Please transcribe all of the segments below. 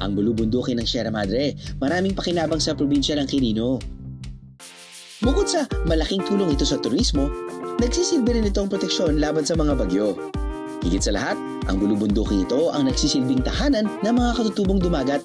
Ang bulubundukin ng Sierra Madre, maraming pakinabang sa probinsya ng Quirino. Bukod sa malaking tulong ito sa turismo, nagsisilbi rin itong proteksyon laban sa mga bagyo. Higit sa lahat, ang bulubundukin ito ang nagsisilbing tahanan ng mga katutubong dumagat.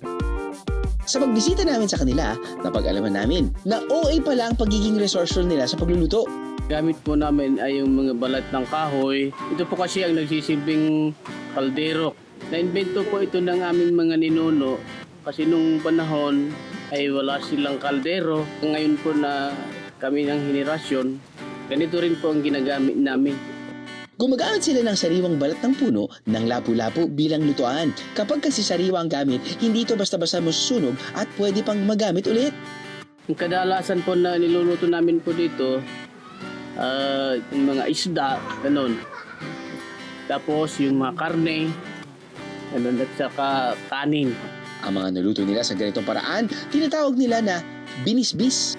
Sa pagbisita namin sa kanila, napag-alaman namin na OA pala ang pagiging resourceful nila sa pagluluto. Gamit po namin ay yung mga balat ng kahoy. Ito po kasi ang nagsisilbing kaldero. Na-invento po ito ng aming mga ninuno kasi nung panahon ay wala silang kaldero. Ngayon po na kami ng henerasyon, ganito rin po ang ginagamit namin. Gumagamit sila ng sariwang balat ng puno ng lapu-lapu bilang lutuan. Kapag kasi sariwa ang gamit, hindi ito basta-basta masusunog at pwede pang magamit ulit. Ang kadalasan po na niluluto namin po dito, yung mga isda, ganun. Tapos yung mga karne, ganun, at saka kanin. Ang mga naluto nila sa ganitong paraan, tinatawag nila na binisbis.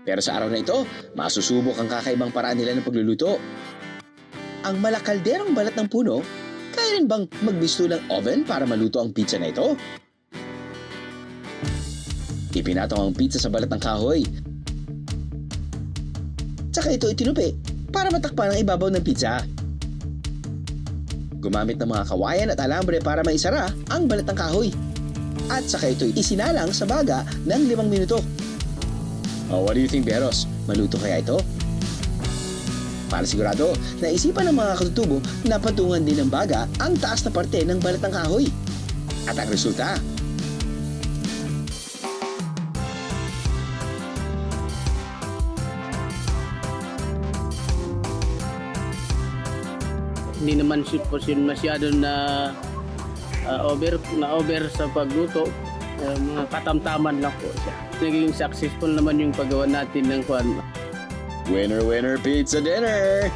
Pero sa araw na ito, masusubok ang kakaibang paraan nila ng pagluluto. Ang malakalderong balat ng puno, kaya rin bang magbisto ng oven para maluto ang pizza na ito? Ipinatong ang pizza sa balat ng kahoy. Tsaka ito itinupi para matakpan ang ibabaw ng pizza. Gumamit ng mga kawayan at alambre para maisara ang balat ng kahoy. At saka ito isinalang sa baga ng 5 minuto. Oh, what do you think, Beros? Maluto kaya ito? Para sigurado, naisipan ng mga katutubo na patungan din ng baga ang taas na parte ng balat ng kahoy. At ang resulta, Hindi naman po siya masyado na over sa pagluto. Mga katamtaman lang po siya. Naging successful naman yung paggawa natin ng kwan. winner, winner, pizza dinner!